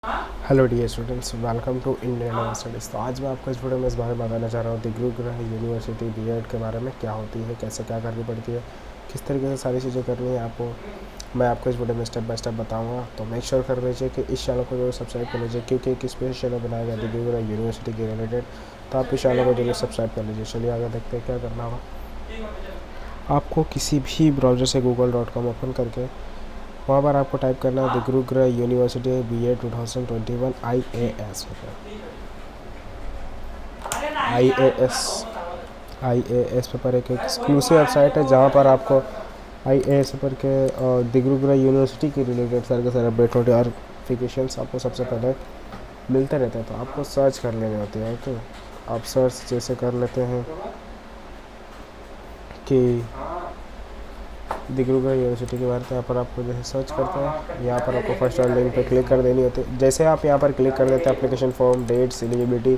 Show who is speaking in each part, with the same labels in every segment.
Speaker 1: Hello dear students, welcome to Indian studies. तो आज मैं आपको इस वीडियो में इस बारे में बताना चाह रहा हूँ गुरुग्रह यूनिवर्सिटी बीएड के बारे में। क्या होती है, कैसे क्या करनी पड़ती है, किस तरीके से सारी चीज़ें करनी है आपको, मैं आपको इस वीडियो में स्टेप बाय स्टेप बताऊंगा। तो मेक श्योर कर लीजिए कि इस चैनल को जरूर सब्सक्राइब कर लीजिए, क्योंकि एक स्पेशल चैनल बनाया गया गुरुग्रह यूनिवर्सिटी के रिलेटेड। तो आप इस चैनल को जरूर सब्सक्राइब कर लीजिए। चलिए आगे देखते हैं क्या करना होगा। आपको किसी भी ब्राउज़र से google.com ओपन करके वहाँ पर आपको टाइप करना है Gurugram university BA 2021 IAS। IAS paper एक एक्सक्लूसिव वेबसाइट है जहाँ पर आपको IAS पेपर के गुरुग्रह यूनिवर्सिटी के रिलेटेड सारे के सारे अपडेट नोटिफिकेशंस आपको सबसे पहले मिलते रहते हैं। तो आपको सर्च कर लेनी होती है। ओके, आप सर्च जैसे कर लेते हैं कि गुरुग्रह यूनिवर्सिटी के बारे में, यहाँ पर आपको जैसे सर्च करते हैं, यहाँ पर आपको फर्स्ट वाले लिंक पे क्लिक कर देनी होती है। जैसे आप यहाँ पर क्लिक कर देते हैं, application form, dates, eligibility,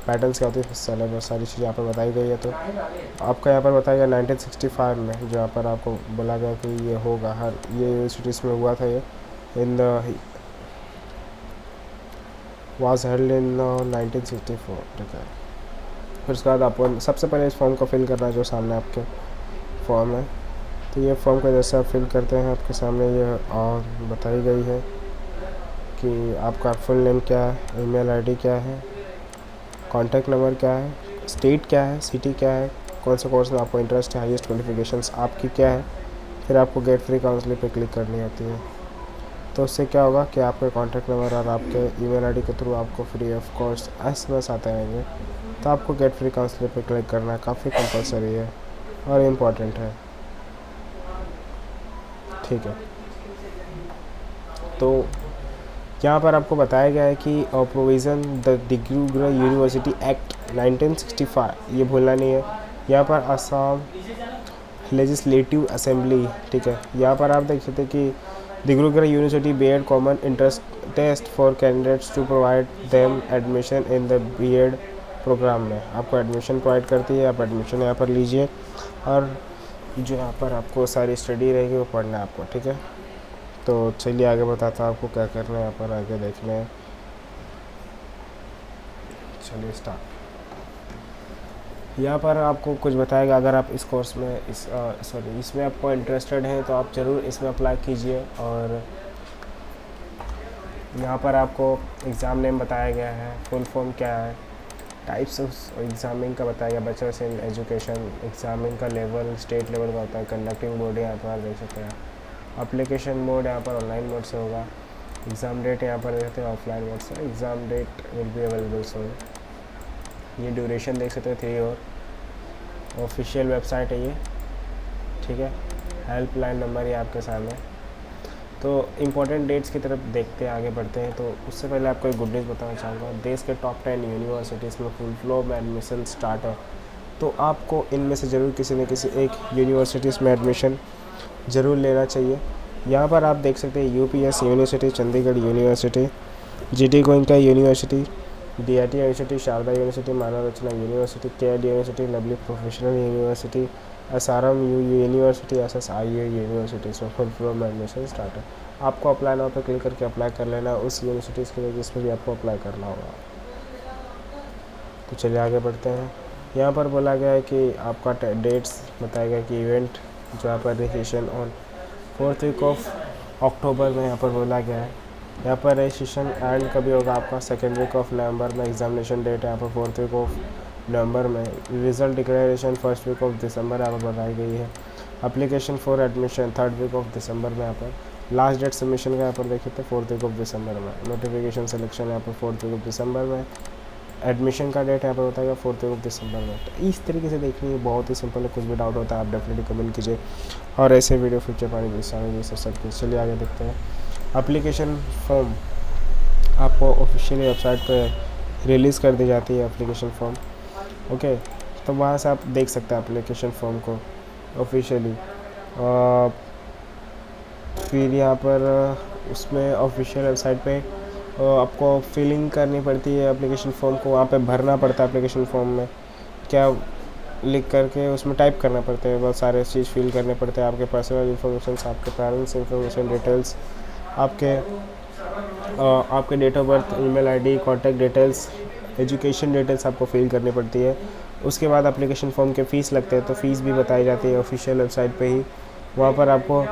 Speaker 1: patterns क्या होती है, सिलेबस, सारी चीज़ें यहाँ पर बताई गई है। तो आपका यहाँ पर बताया गया 1965 में, जो यहाँ पर आपको बोला गया कि ये होगा, हर ये यूनिवर्सिटीज़ में हुआ था, ये in the was held in 1964। ठीक है, फिर उसके बाद आपको सबसे पहले इस फॉर्म को फिल करना है, जो सामने आपके फॉर्म है। तो ये फॉर्म को जैसे आप फिल करते हैं, आपके सामने ये और बताई गई है कि आपका फुल नेम क्या है, ईमेल आईडी क्या है, कॉन्टैक्ट नंबर क्या है, स्टेट क्या है, सिटी क्या है, कौन से कोर्स में आपको इंटरेस्ट है, हाईएस्ट क्वालिफिकेशंस आपकी क्या है। फिर आपको गेट फ्री काउंसलिंग पे क्लिक करनी होती है। तो उससे क्या होगा कि आपके कॉन्टैक्ट नंबर और आपके ईमेल आईडी के थ्रू आपको फ्री ऑफ कॉस्ट SMS आते रहेंगे। तो आपको गेट फ्री काउंसलिंग पे क्लिक करना काफ़ी कंपलसरी है और इम्पॉर्टेंट है। ठीक है, तो यहाँ पर आपको बताया गया है कि प्रोविज़न द गुरुग्रह यूनिवर्सिटी एक्ट 1965, ये भूलना नहीं है। यहाँ पर असम लेजिस्लेटिव असेंबली, ठीक है, यहाँ पर आप देख सकते हैं कि Gurugram university B Ed common interest test for candidates to provide them admission in the B Ed program में आपको एडमिशन प्रोवाइड करती है। आप एडमिशन यहाँ पर लीजिए और जो यहाँ पर आपको सारी स्टडी रहेगी वो पढ़ना है आपको। ठीक है, तो चलिए आगे बताता हूँ आपको क्या करना है, यहाँ पर आगे देखना है। चलिए स्टार्ट। यहाँ पर आपको कुछ बताएगा, अगर आप इस कोर्स में इसमें आपको इंटरेस्टेड हैं तो आप ज़रूर इसमें अप्लाई कीजिए। और यहाँ पर आपको एग्ज़ाम नेम बताया गया है, फुल फॉर्म क्या है, टाइप्स ऑफ एग्ज़ामिंग का बताया गया, बैचलर्स इन एजुकेशन, एग्ज़ामिंग का लेवल स्टेट लेवल का होता है, कंडक्टिंग बोर्ड यहाँ पर देख सकते हैं, एप्लीकेशन मोड यहाँ पर ऑनलाइन मोड से होगा, एग्ज़ाम डेट यहाँ पर देख सकते हैं ऑफलाइन मोड से, exam date will be available soon. ये ड्यूरेशन देख सकते हैं 3 और ऑफिशियल वेबसाइट है ये। ठीक है, हेल्पलाइन नंबर ये आपके सामने। तो इम्पोर्टेंट डेट्स की तरफ देखते हैं, आगे बढ़ते हैं। तो उससे पहले आपको एक गुड न्यूज़ बताना चाहूँगा। देश के टॉप 10 यूनिवर्सिटीज़ में फुल फ्लो में एडमिशन स्टार्ट है। तो आपको इनमें से ज़रूर किसी न किसी एक यूनिवर्सिटीज़ में एडमिशन ज़रूर लेना चाहिए। यहाँ पर आप देख सकते हैं UPS university, Chandigarh university, GT Goenka university, DIT university, Sharda university, Manav Rachna university, KL university, lovely professional university, SRM university, SSIA university से फुल फ्लो में एडमिशन स्टार्ट है। आपको अप्लाई नाउ पे क्लिक करके अप्लाई कर लेना उस यूनिवर्सिटीज़ के लिए जिसमें भी आपको अप्लाई करना होगा। तो चलिए आगे बढ़ते हैं। यहाँ पर बोला गया है कि आपका डेट्स बताया गया कि इवेंट जो यहाँ पर registration on 4th week of October में यहाँ पर बोला गया है। यहाँ पर रजिस्ट्रेशन एंड कभी होगा आपका 2nd वीक ऑफ नवंबर में। एग्जामिनेशन डेट है यहाँ पर 4th वीक ऑफ नवंबर में। Result declaration 1st week of December यहाँ पर बताई गई है। Application for admission 3rd week of December में यहाँ पर। लास्ट डेट सबमिशन का यहाँ पर देखिए थे 4th वीक ऑफ दिसंबर में। नोटिफिकेशन सिलेक्शन यहाँ पर 4th वीक ऑफ दिसंबर में। एडमिशन का डेट यहाँ पर बताएगा 4th वीक ऑफ दिसंबर में। तो इस तरीके से देखनी है, बहुत ही सिंपल है। कुछ भी डाउट होता है आप डेफिनेटली कमेंट कीजिए और ऐसे वीडियो फ्यूचर पाने जैसे सब कुछ। चलिए आगे देखते हैं। एप्लीकेशन फॉर्म आपको ऑफिशियली वेबसाइट पे रिलीज़ कर दी जाती है एप्लीकेशन फॉर्म। ओके, तो वहाँ से आप देख सकते हैं एप्लीकेशन फॉर्म को ऑफिशियली। फिर यहाँ पर उसमें ऑफिशियल वेबसाइट पे आपको फिलिंग करनी पड़ती है एप्लीकेशन फॉर्म को। वहाँ पे भरना पड़ता है एप्लीकेशन फॉर्म में, क्या लिख करके उसमें टाइप करना पड़ता है। बहुत सारे चीज़ फिल करने पड़ते हैं, आपके पर्सनल इन्फॉर्मेशन, आपके पेरेंट्स इन्फॉर्मेशन डिटेल्स, आपके आपके date of birth, email ID, contact details, education details आपको फिल करनी पड़ती है। उसके बाद एप्लीकेशन फॉर्म के फ़ीस लगते हैं, तो फ़ीस भी बताई जाती है ऑफिशियल वेबसाइट पे ही। वहाँ पर आपको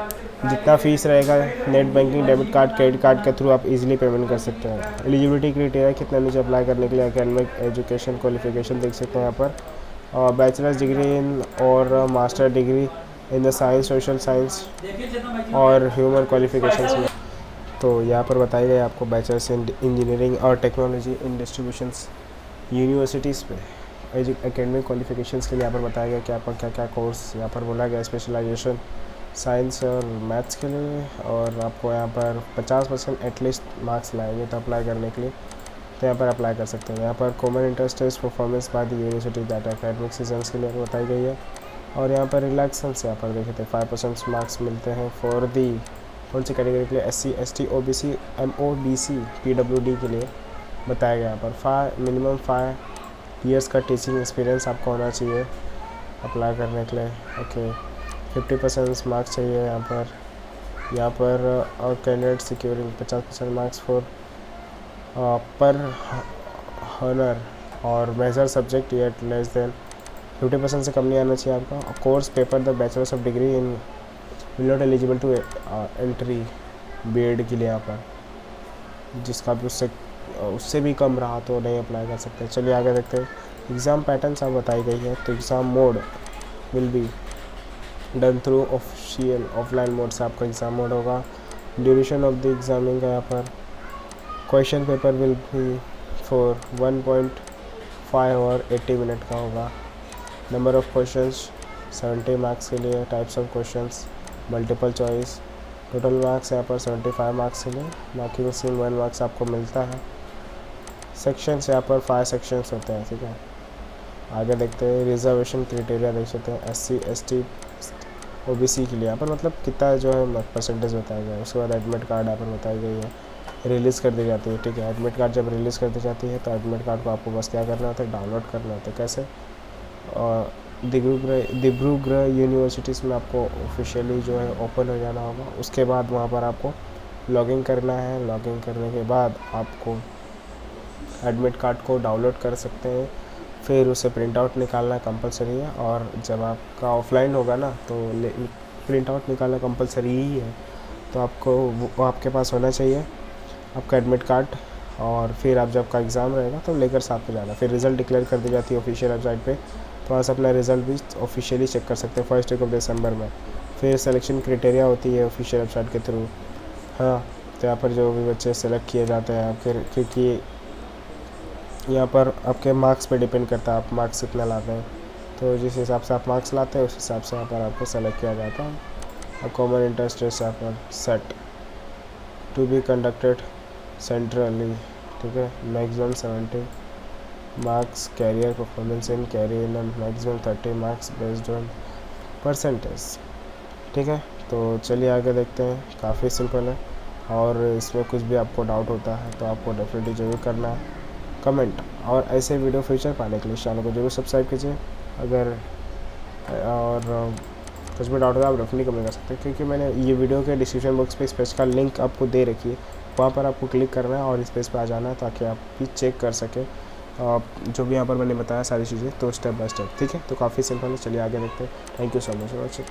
Speaker 1: जितना फ़ीस रहेगा net banking, debit card, credit card के थ्रू आप इजीली पेमेंट कर सकते हैं। एलिजिबिलिटी क्राइटेरिया कितना नीचे अप्लाई करने के लिए एकेडमिक एजुकेशन क्वालिफिकेशन देख सकते हैं यहाँ पर। बैचलर्स डिग्री इन और master degree in the science, social science और ह्यूमन क्वालिफिकेशंस में। तो यहाँ पर बताया गया आपको बैचलर्स इन इंजीनियरिंग और टेक्नोलॉजी इन डिस्ट्रीब्यूशंस यूनिवर्सिटीज़ पे एकेडमिक क्वालिफिकेशंस के लिए यहाँ पर बताया गया कि आपका क्या क्या कोर्स यहाँ पर बोला गया। स्पेशलाइजेशन साइंस और मैथ्स के लिए, और आपको यहाँ पर 50% एटलीस्ट मार्क्स लाएंगे तो अप्लाई करने के लिए, तो यहाँ पर अप्लाई कर सकते हैं। यहाँ पर common interest test performance by the university data academic seasons के लिए बताई गई है। और यहाँ पर रिलैक्सेंस यहाँ पर देखे थे 5% मार्क्स मिलते हैं फॉर दी कौन सी कैटेगरी के लिए, SC ST OBC MOBC PWD के लिए बताया गया। यहाँ पर मिनिमम 5 ईयर्स का टीचिंग एक्सपीरियंस आपको होना चाहिए अप्लाई करने के लिए। ओके, 50% मार्क्स चाहिए यहाँ पर और कैंडिडेट सिक्योरिंग 50% मार्क्स फॉर पर हॉनर और major subject yet less than 50% से कम नहीं आना चाहिए आपका। Course paper the bachelors of degree in will not eligible to entry BEd के लिए यहाँ पर, जिसका भी उससे भी कम रहा तो नहीं अप्लाई कर सकते। चलिए आगे देखते हैं। एग्ज़ाम पैटर्न सब बताई गई है। तो exam mode will be done through official offline mode से आपका एग्ज़ाम मोड होगा। ड्यूरेशन ऑफ द एग्जामिंग का यहाँ पर question paper will be for 1.5 और 80 मिनट का होगा। नंबर ऑफ क्वेश्चंस 70 मार्क्स के लिए। Types of questions multiple choice. Total marks यहाँ पर 75 मार्क्स के लिए, मार्किंग सिम 1 मार्क्स आपको मिलता है। सेक्शंस यहाँ पर 5 सेक्शंस होते हैं, ठीक है। आगे देखते हैं रिजर्वेशन क्राइटेरिया देख सकते हैं। SC ST OBC के लिए यहाँ पर मतलब कितना जो है परसेंटेज बताया गया है। उसके बाद एडमिट कार्ड यहाँ पर बताई गई है, रिलीज़ कर दी जाती है, ठीक है। एडमिट कार्ड जब रिलीज़ कर दी जाती है तो एडमिट कार्ड को आपको बस क्या करना होता है, डाउनलोड करना होता है। कैसे? डिब्रूगढ़ यूनिवर्सिटीज़ में आपको ऑफिशियली जो है ओपन हो जाना होगा। उसके बाद वहाँ पर आपको लॉगिन करना है। लॉगिन करने के बाद आपको एडमिट कार्ड को डाउनलोड कर सकते हैं, फिर उसे प्रिंट आउट निकालना कंपलसरी है। और जब आपका ऑफलाइन होगा ना तो प्रिंट आउट निकालना कंपलसरी ही है, तो आपको वो आपके पास होना चाहिए आपका एडमिट कार्ड। और फिर आप जब का एग्ज़ाम रहेगा तो लेकर साथ में जाना। फिर रिज़ल्ट डिक्लेयर कर दी जाती है ऑफिशियल वेबसाइट पे, तो वहाँ से अपना रिज़ल्ट भी ऑफिशियली चेक कर सकते हैं 1 वीक ऑफ दिसंबर में। फिर सिलेक्शन क्राइटेरिया होती है ऑफिशियल वेबसाइट के थ्रू, हाँ। तो यहाँ पर जो भी बच्चे सेलेक्ट किए जाते हैं आपके, क्योंकि यहाँ पर आपके मार्क्स पे डिपेंड करता है आप मार्क्स कितना लाते हैं, तो जिस हिसाब से आप मार्क्स लाते हैं उस हिसाब से यहाँ पर आपको सेलेक्ट किया जाता है। और कॉमन इंटरेस्ट टेस्ट यहाँ पर set to be conducted centrally, ठीक है। Maximum 70 marks career performance in carry in maximum 30 marks based on percentage, ठीक है। तो चलिए आगे देखते हैं। काफ़ी सिंपल है, और इसमें कुछ भी आपको डाउट होता है तो आपको डेफिनेटली ज़रूर करना है कमेंट। और ऐसे वीडियो फीचर पाने के लिए चैनल को जरूर सब्सक्राइब कीजिए। अगर और कुछ भी डाउट होगा आप डेफिनेटली कमेंट कर सकते हैं, क्योंकि मैंने ये वीडियो के डिस्क्रिप्शन बॉक्स पे इस पेज का लिंक आपको दे रखी है। वहाँ पर आपको क्लिक करना है और इस पेज पे आ जाना है, ताकि आप भी चेक कर सकें जो भी यहाँ पर मैंने बताया सारी चीज़ें, तो स्टेप बाय स्टेप, ठीक है। तो काफ़ी सिंपल है। चलिए आगे देखते हैं। Thank you so much for watching.